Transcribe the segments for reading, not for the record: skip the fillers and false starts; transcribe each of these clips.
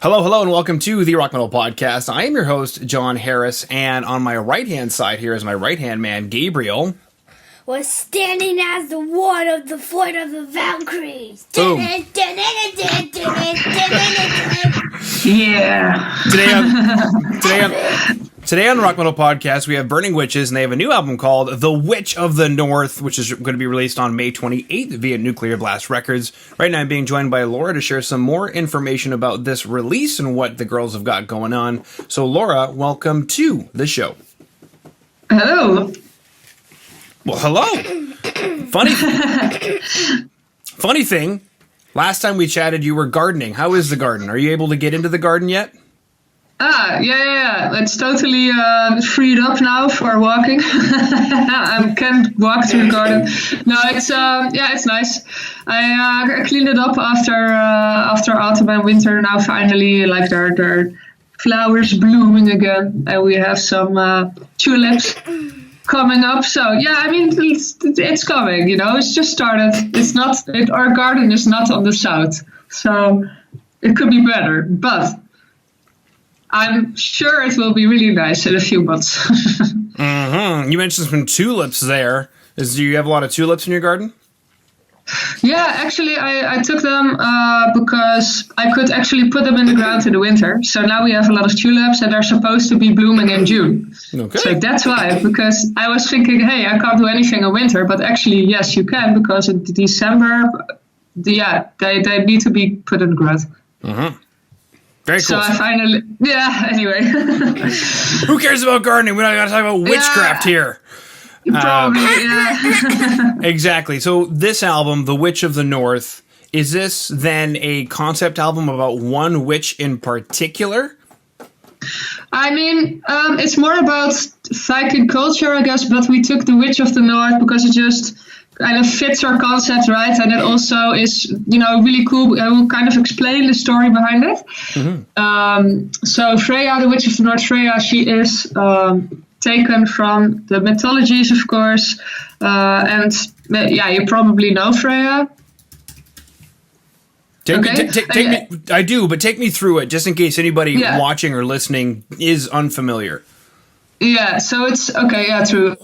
Hello, hello, and welcome to the Rock Metal Podcast. I am your host, John Harris, and on my right-hand side here is my right-hand man, Gabriel. Was standing as the ward of the fort of the Valkyries. Boom. Yeah. Today on the Rock Metal Podcast, we have Burning Witches, and they have a new album called The Witch of the North, which is going to be released on May 28th via Nuclear Blast Records. Right now I'm being joined by Laura to share some more information about this release and what the girls have got going on. So Laura, welcome to the show. Hello. Well, hello. Funny thing, last time we chatted, you were gardening. How is the garden? Are you able to get into the garden yet? Yeah. It's totally freed up now for walking. I can walk through the garden. No, it's nice. I cleaned it up after autumn and winter. Now finally, like there are flowers blooming again, and we have some tulips coming up. So yeah, I mean it's coming. You know, it's just started. Our garden is not on the south, so it could be better, but I'm sure it will be really nice in a few months. Mm-hmm. You mentioned some tulips there. Do you have a lot of tulips in your garden? Yeah, actually, I took them because I could actually put them in the ground in the winter. So now we have a lot of tulips, and they're supposed to be blooming in June. Okay. So that's why, because I was thinking, hey, I can't do anything in winter. But actually, yes, you can, because in December, they need to be put in the ground. Mm-hmm. Very cool. So I finally, anyway. Who cares about gardening? We're not going to talk about witchcraft here. Probably, yeah. Exactly. So this album, The Witch of the North, is this then a concept album about one witch in particular? I mean, it's more about Viking culture, I guess, but we took The Witch of the North because it just kind of fits our concept, right? And it also is, really cool. I will kind of explain the story behind it. Mm-hmm. So Freya, the Witch of the North, Freya, she is taken from the mythologies, of course. And you probably know Freya. I do, but take me through it, just in case anybody watching or listening is unfamiliar. Yeah, so it's okay. Yeah, true.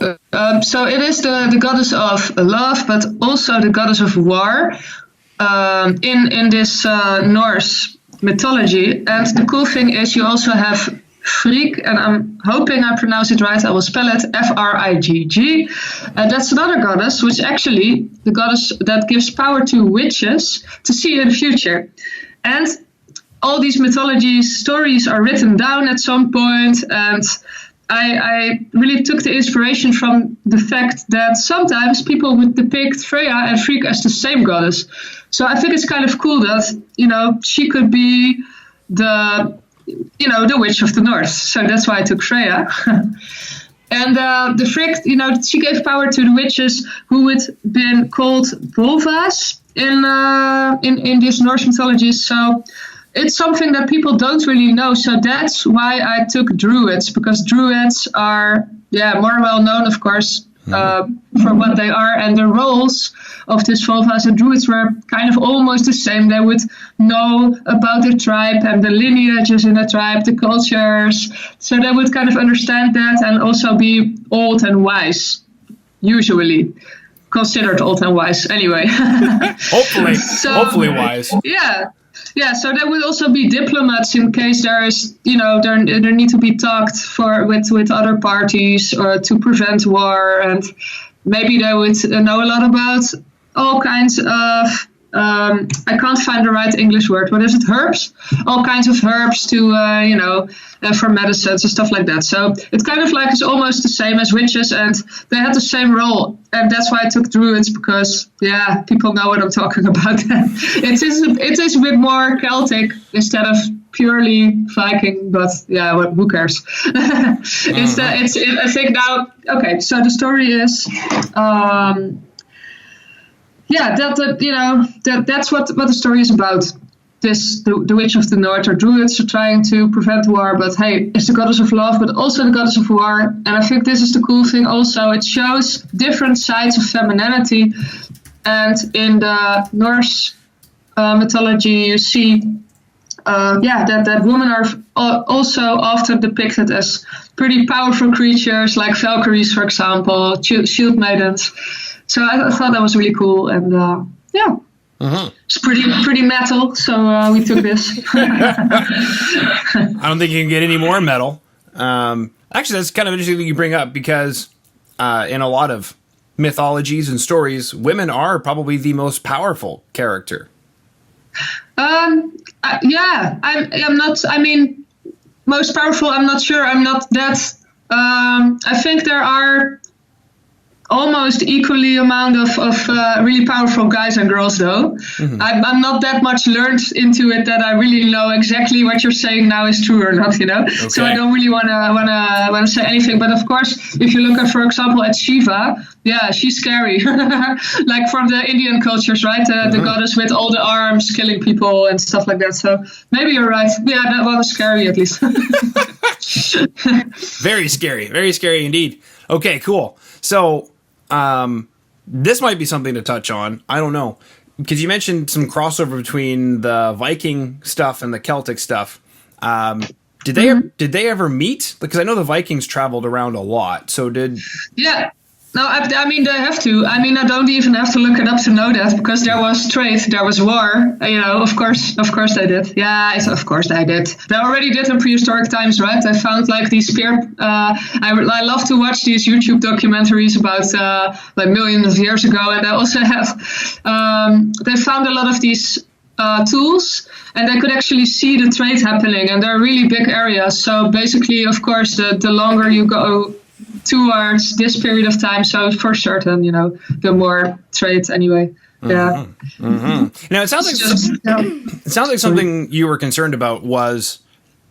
So it is the goddess of love, but also the goddess of war in this Norse mythology. And the cool thing is, you also have Frigg, and I'm hoping I pronounce it right. I will spell it Frigg. And that's another goddess, which actually the goddess that gives power to witches to see in the future. And all these mythology stories are written down at some point, and I really took the inspiration from the fact that sometimes people would depict Freya and Frigg as the same goddess. So I think it's kind of cool that, she could be the Witch of the North. So that's why I took Freya. And the Frigg, she gave power to the witches who had been called Volvas in this Norse mythology. So it's something that people don't really know, so that's why I took Druids, because Druids are, more well known, of course, for what they are, and the roles of this Volvas and Druids were kind of almost the same. They would know about the tribe and the lineages in the tribe, the cultures, so they would kind of understand that and also be old and wise, usually. Considered old and wise, anyway. Hopefully wise. Yeah, so there would also be diplomats in case there is, there need to be talked with other parties or to prevent war, and maybe they would know a lot about all kinds of I can't find the right English word. What is it? Herbs? All kinds of herbs to for medicines and stuff like that. So it's kind of like it's almost the same as witches, and they had the same role. And that's why I took Druids, because people know what I'm talking about. It is a bit more Celtic instead of purely Viking, but who cares? I think now. Okay, so the story is. That's what the story is about. The Witch of the North, or Druids, are trying to prevent war, but hey, it's the goddess of love, but also the goddess of war. And I think this is the cool thing also. It shows different sides of femininity. And in the Norse mythology, you see that women are also often depicted as pretty powerful creatures, like Valkyries, for example, shield maidens. So I thought that was really cool, and it's pretty metal. So we took this. I don't think you can get any more metal. Actually, that's kind of interesting that you bring up, because in a lot of mythologies and stories, women are probably the most powerful character. I'm not. I mean, most powerful. I'm not sure. I'm not that. I think there are almost equally amount of really powerful guys and girls, though. Mm-hmm. I'm not that much learned into it that I really know exactly what you're saying now is true or not, Okay. So I don't really wanna say anything. But of course, if you look at, for example, at Shiva, she's scary, like from the Indian cultures, right? The goddess with all the arms, killing people and stuff like that. So maybe you're right. Yeah, that one is scary at least. Very scary indeed. Okay, cool. So. This might be something to touch on. I don't know, because you mentioned some crossover between the Viking stuff and the Celtic stuff. Did they ever meet? Because I know the Vikings traveled around a lot. So did No, I mean, they have to. I mean, I don't even have to look it up to know that, because there was trade, there was war. Of course they did. Yeah, of course they did. They already did in prehistoric times, right? I found like these spear. I love to watch these YouTube documentaries about like millions of years ago, and I also have. They found a lot of these tools, and they could actually see the trade happening, and they're really big areas. So basically, of course, the longer you go towards this period of time, so for certain, the more trade anyway. Yeah. Mm-hmm. Now it sounds like something you were concerned about was,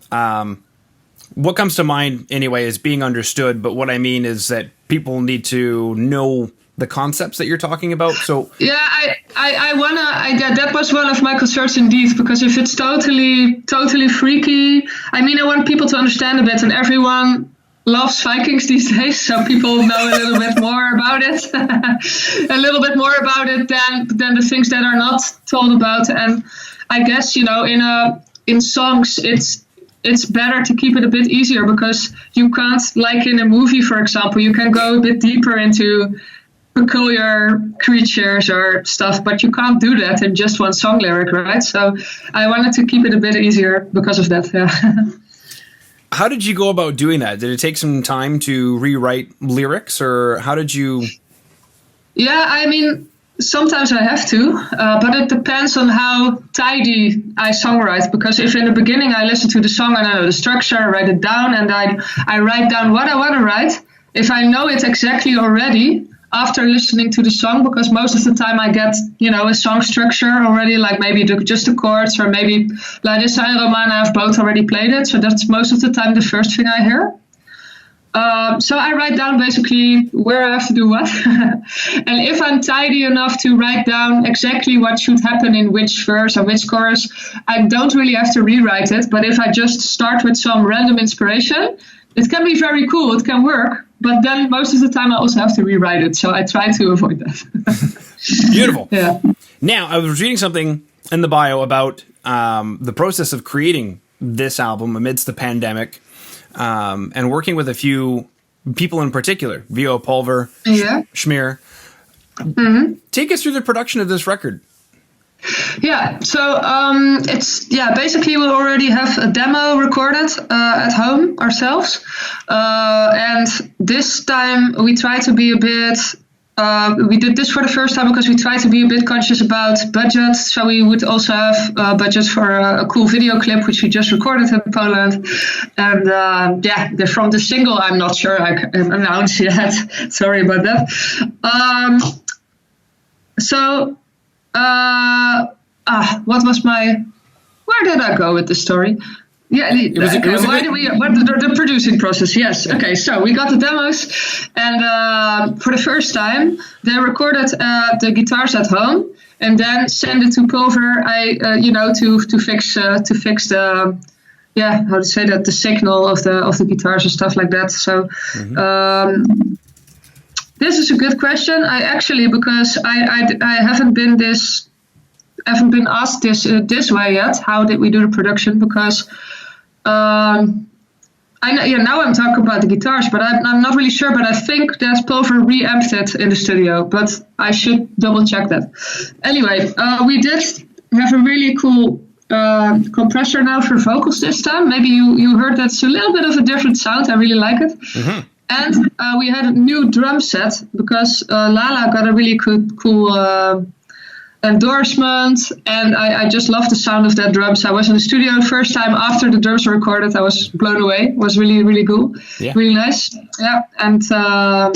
what comes to mind anyway is being understood. But what I mean is that people need to know the concepts that you're talking about. So that was one of my concerns indeed, because if it's totally freaky, I mean, I want people to understand a bit, and everyone loves Vikings these days, so people know a little bit more about it, than the things that are not told about. And I guess in songs it's better to keep it a bit easier, because you can't, like in a movie, for example, you can go a bit deeper into peculiar creatures or stuff, but you can't do that in just one song lyric, right? So I wanted to keep it a bit easier because of that. Yeah. How did you go about doing that? Did it take some time to rewrite lyrics, or how did you? Yeah, I mean, sometimes I have to, but it depends on how tidy I songwrite. Because if in the beginning I listen to the song and I know the structure, I write it down, and I write down what I want to write. If I know it exactly already after listening to the song, because most of the time I get, a song structure already, like maybe just the chords, or maybe Larissa and Romana have both already played it. So that's most of the time the first thing I hear. So I write down basically where I have to do what. And if I'm tidy enough to write down exactly what should happen in which verse or which chorus, I don't really have to rewrite it. But if I just start with some random inspiration, it can be very cool. It can work. But then most of the time I also have to rewrite it. So I try to avoid that. Beautiful. Yeah. Now, I was reading something in the bio about the process of creating this album amidst the pandemic, and working with a few people in particular, Vio Pulver, Schmear. Mm-hmm. Take us through the production of this record. Yeah, so basically we already have a demo recorded at home ourselves, and this time we try to be a bit. We did this for the first time because we try to be a bit conscious about budget. So we would also have budget for a cool video clip, which we just recorded in Poland. And from the single, I'm not sure I can announce yet. Sorry about that. What was where did I go with the story? Yeah, the producing process, yes. Okay, so we got the demos, and for the first time, they recorded the guitars at home, and then send it to Pulver, to fix the, the signal of the guitars and stuff like that. So, this is a good question. Because I haven't been this haven't been asked this way yet. How did we do the production? Because I know, now I'm talking about the guitars, but I'm not really sure. But I think that Pulver reamped it in the studio, but I should double check that. Anyway, we did have a really cool compressor now for vocals this time. Maybe you heard that's a little bit of a different sound. I really like it. Mm-hmm. And we had a new drum set because Lala got a really cool endorsement, and I just love the sound of that drums. I was in the studio the first time after the drums were recorded. I was blown away. It was really, really cool. Yeah. Really nice. Yeah. And the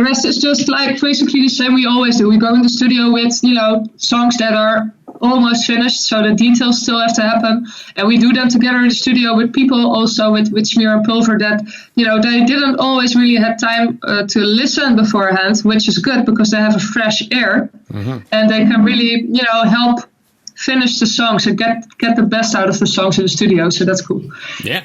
rest is just like basically the same we always do. We go in the studio with, songs that are almost finished, so the details still have to happen, and we do them together in the studio with people also with Smear and Pulver that they didn't always really have time to listen beforehand, which is good because they have a fresh ear. Mm-hmm. And they can really help finish the songs and get the best out of the songs in the studio, so that's cool. Yeah,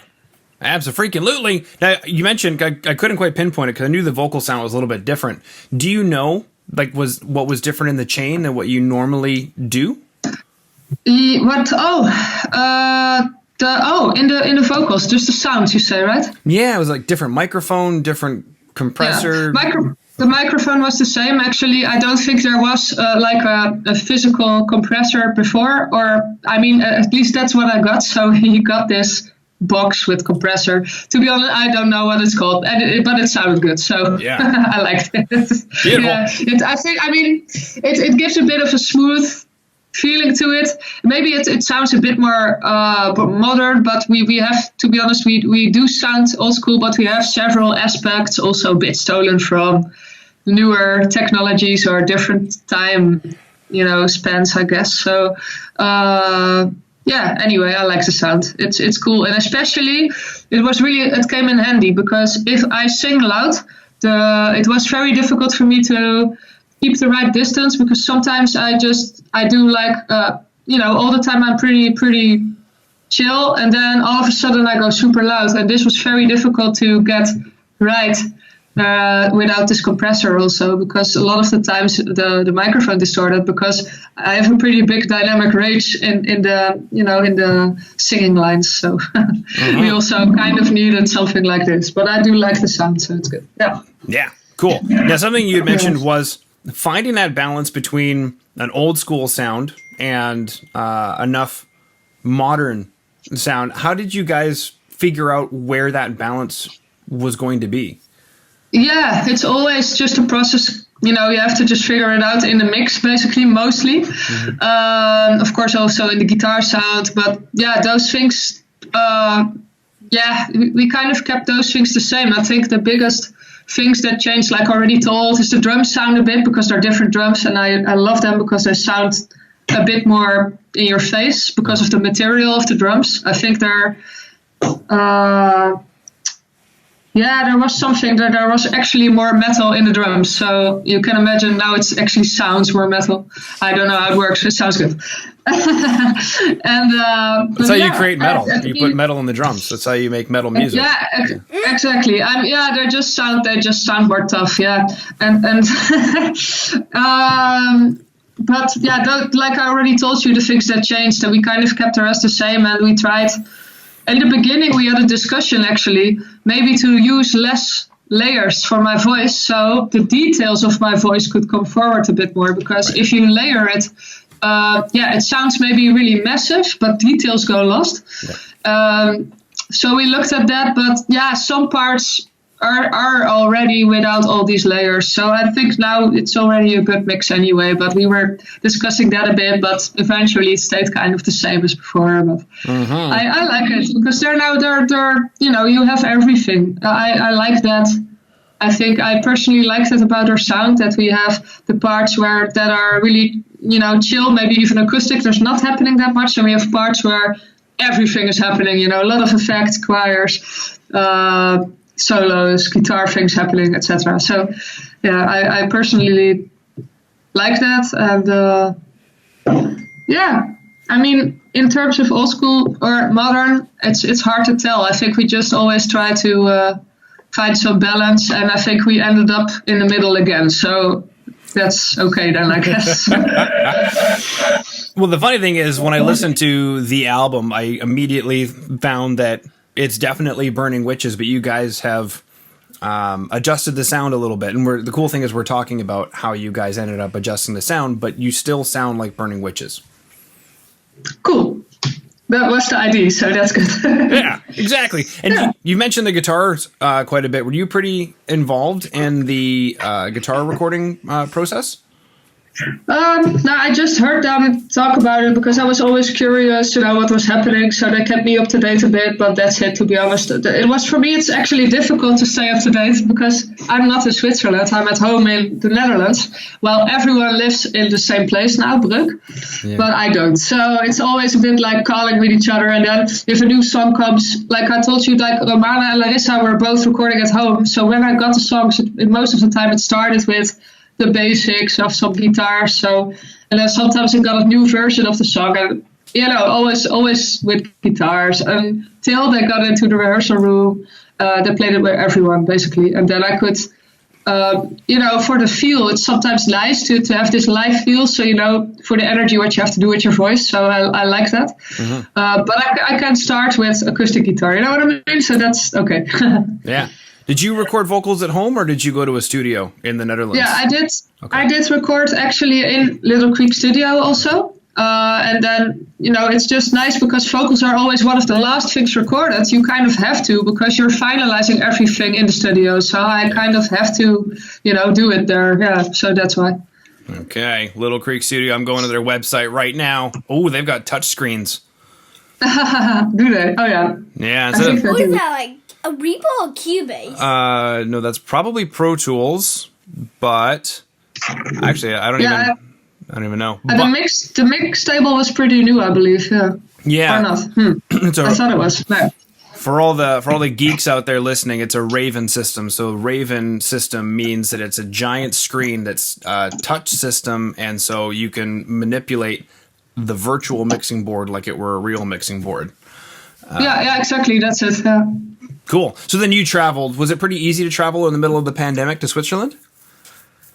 absolutely. Now you mentioned I couldn't quite pinpoint it because I knew the vocal sound was a little bit different. Do you know what was different in the chain than what you normally do? In the vocals, just the sounds, you say, right? Yeah, it was like different microphone, different compressor. Yeah. The microphone was the same. Actually, I don't think there was a physical compressor before, or at least that's what I got. So he got this box with compressor. To be honest, I don't know what it's called, but it sounded good. So yeah. I liked it. Beautiful. Yeah, it gives a bit of a smooth feeling to it. Maybe it sounds a bit more modern, but we have to be honest, we do sound old school, but we have several aspects also a bit stolen from newer technologies or different time spans, I guess. So anyway, I like the sound. It's cool, and especially it came in handy because if I sing loud, it was very difficult for me to keep the right distance, because sometimes I do all the time I'm pretty chill, and then all of a sudden I go super loud, and this was very difficult to get right without this compressor also, because a lot of the times the microphone distorted because I have a pretty big dynamic range in the singing lines, so we also kind of needed something like this, but I do like the sound, so it's good. Yeah, cool. Now something you had mentioned was finding that balance between an old school sound and enough modern sound. How did you guys figure out where that balance was going to be? Yeah, it's always just a process. You have to just figure it out in the mix, basically, mostly. Mm-hmm. Of course, also in the guitar sound. But yeah, those things, we kind of kept those things the same. I think the biggest things that changed, like already told, is the drums sound a bit, because they're different drums, and I love them because they sound a bit more in your face because of the material of the drums. I think they're there was actually more metal in the drums, so you can imagine now it actually sounds more metal. I don't know how it works, it sounds good. And that's how you create metal. You put metal in the drums. That's how you make metal music. Yeah, exactly. They just sound more tough. Yeah, and but yeah, like I already told you, the things that changed, and we kind of kept the rest the same, and we tried. In the beginning, we had a discussion actually, maybe to use less layers for my voice, so the details of my voice could come forward a bit more, because if you layer it, it sounds maybe really massive, but details go lost. Yeah. So we looked at that, but yeah, some parts are already without all these layers. So I think now it's already a good mix anyway, but we were discussing that a bit, but eventually it stayed kind of the same as before. But I like it because they're you have everything. I like that. I think I personally like that about our sound, that we have the parts that are really, chill, maybe even acoustic. There's not happening that much. And we have parts where everything is happening, a lot of effects, choirs, solos, guitar things happening, etc. So yeah, I personally like that. And in terms of old school or modern, it's hard to tell. I think we just always try to find some balance, and I think we ended up in the middle again. So that's okay then, I guess. Well, the funny thing is, when I listened to the album, I immediately found that it's definitely Burning Witches, but you guys have adjusted the sound a little bit. And the cool thing is we're talking about how you guys ended up adjusting the sound, but you still sound like Burning Witches. Cool. That was the idea, so that's good. Yeah, exactly. And you mentioned the guitars quite a bit. Were you pretty involved in the guitar recording process? No, I just heard them talk about it because I was always curious to know what was happening, so they kept me up to date a bit, but that's it, to be honest. It was, for me, it's actually difficult to stay up to date because I'm not in Switzerland, I'm at home in the Netherlands. Well, everyone lives in the same place now, Brugg, but I don't. So it's always a bit like calling with each other, and then if a new song comes, like I told you, like Romana and Larissa were both recording at home, so when I got the songs, most of the time it started with the basics of some guitar, and then sometimes I got a new version of the song, and always with guitars until they got into the rehearsal room. They played it with everyone basically, and then I could, for the feel, it's sometimes nice to have this live feel. So for the energy, what you have to do with your voice. So I like that. Mm-hmm. But I can start with acoustic guitar. You know what I mean? So that's okay. Yeah. Did you record vocals at home, or did you go to a studio in the Netherlands? Yeah, I did. Okay. I did record actually in Little Creek Studio also. And then, it's just nice because vocals are always one of the last things recorded. You kind of have to, because you're finalizing everything in the studio. So I kind of have to, do it there. Yeah, so that's why. Okay, Little Creek Studio. I'm going to their website right now. Oh, they've got touch screens. Do they? Oh, yeah. Yeah. What is that, like a Reaper or Cubase? No, that's probably Pro Tools, but actually, I don't even know. The mix table was pretty new, I believe. Yeah. Or not? I thought it was. No. For all the geeks out there listening, it's a Raven system. So Raven system means that it's a giant screen that's a touch system, and so you can manipulate the virtual mixing board like it were a real mixing board. Yeah, exactly. That's it. Yeah. Cool. So then you traveled. Was it pretty easy to travel in the middle of the pandemic to Switzerland?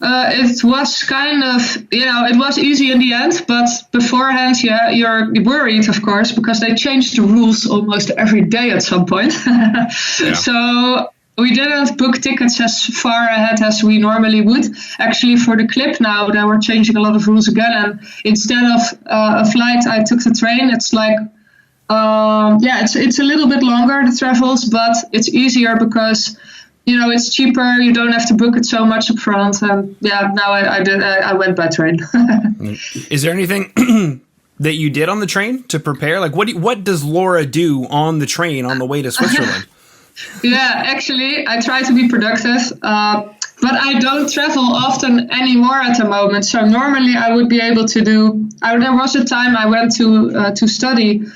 It was kind of, it was easy in the end, but beforehand, you're worried, of course, because they changed the rules almost every day at some point. Yeah. So we didn't book tickets as far ahead as we normally would. Actually, for the clip now, they were changing a lot of rules again. And instead of a flight, I took the train. It's like, it's a little bit longer, the travels, but it's easier because it's cheaper. You don't have to book it so much up front. And now I went by train. Is there anything that you did on the train to prepare? Like, what does Laura do on the train on the way to Switzerland? Yeah, actually, I try to be productive. But I don't travel often anymore at the moment. So normally I would be able to do. There was a time I went to study,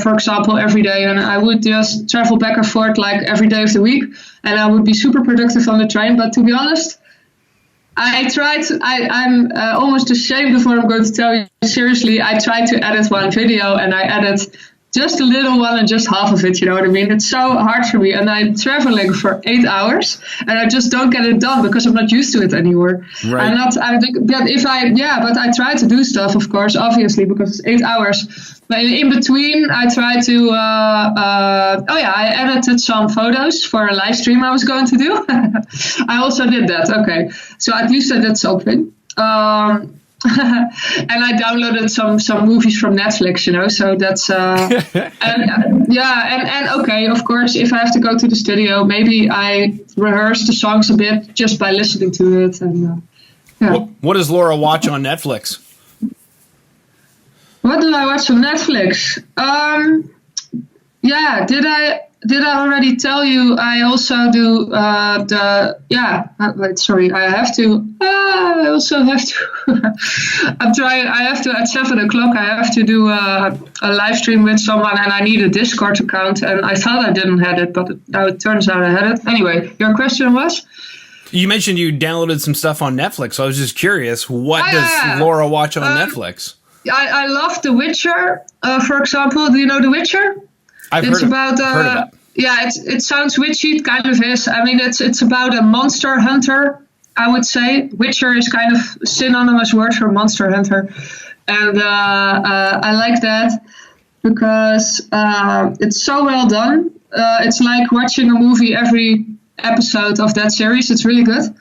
for example, every day, and I would just travel back and forth like every day of the week, and I would be super productive on the train. But to be honest, I'm almost ashamed of what I'm going to tell you. Seriously, I tried to edit one video, and I edit just a little one and just half of it, you know what I mean? It's so hard for me, and I'm traveling for 8 hours, and I just don't get it done because I'm not used to it anymore. Right. But I try to do stuff, of course, obviously, because it's 8 hours. But in between, I try to, I edited some photos for a live stream I was going to do. I also did that, okay. So at least I did something. And I downloaded some movies from Netflix, so that's and okay, of course, if I have to go to the studio, maybe I rehearse the songs a bit just by listening to it. And what does Laura watch on Netflix? What do I watch on Netflix? Did I already tell you? I also do sorry, I have to. I also have to. I'm trying. I have to at 7:00. I have to do a live stream with someone, and I need a Discord account. And I thought I didn't have it, but now it turns out I had it. Anyway, your question was? You mentioned you downloaded some stuff on Netflix. So I was just curious. What does Laura watch on Netflix? I love The Witcher. For example, do you know The Witcher? Heard of it. Yeah, it sounds witchy. It kind of is. I mean, it's about a monster hunter I would say. Witcher is kind of a synonymous word for monster hunter. And I like that because it's so well done. It's like watching a movie every episode of that series. It's really good.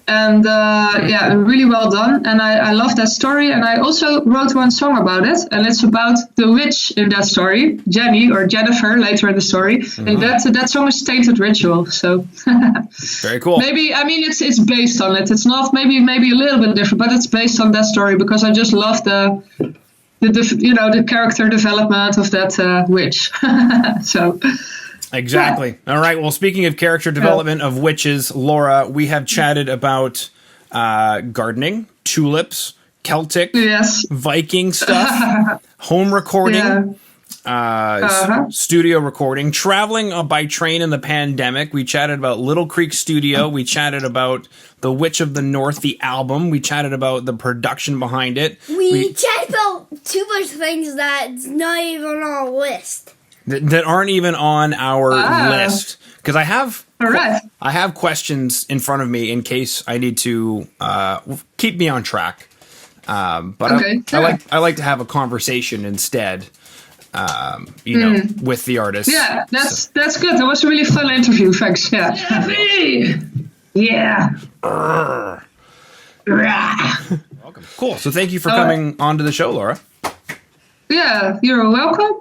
And really well done. And I love that story. And I also wrote one song about it. And it's about the witch in that story, Jenny or Jennifer later in the story. And that song is Tainted Ritual. So very cool. Maybe, I mean, it's based on it. It's not maybe a little bit different, but it's based on that story because I just love the character development of that witch. So. Exactly. Yeah. All right. Well, speaking of character development of witches, Laura, we have chatted about gardening, tulips, Celtic, Viking stuff, home recording, studio recording, traveling by train in the pandemic. We chatted about Little Creek Studio. We chatted about The Witch of the North, the album. We chatted about the production behind it. We chatted about too much things that's not even on our list. That aren't even on our list because I have questions in front of me in case I need to keep me on track. But I like to have a conversation instead. With the artist. Yeah, that's good. That was a really fun interview. Thanks. Yeah. Yeah. Welcome. Cool. So thank you for coming onto the show, Laura. Yeah, you're welcome.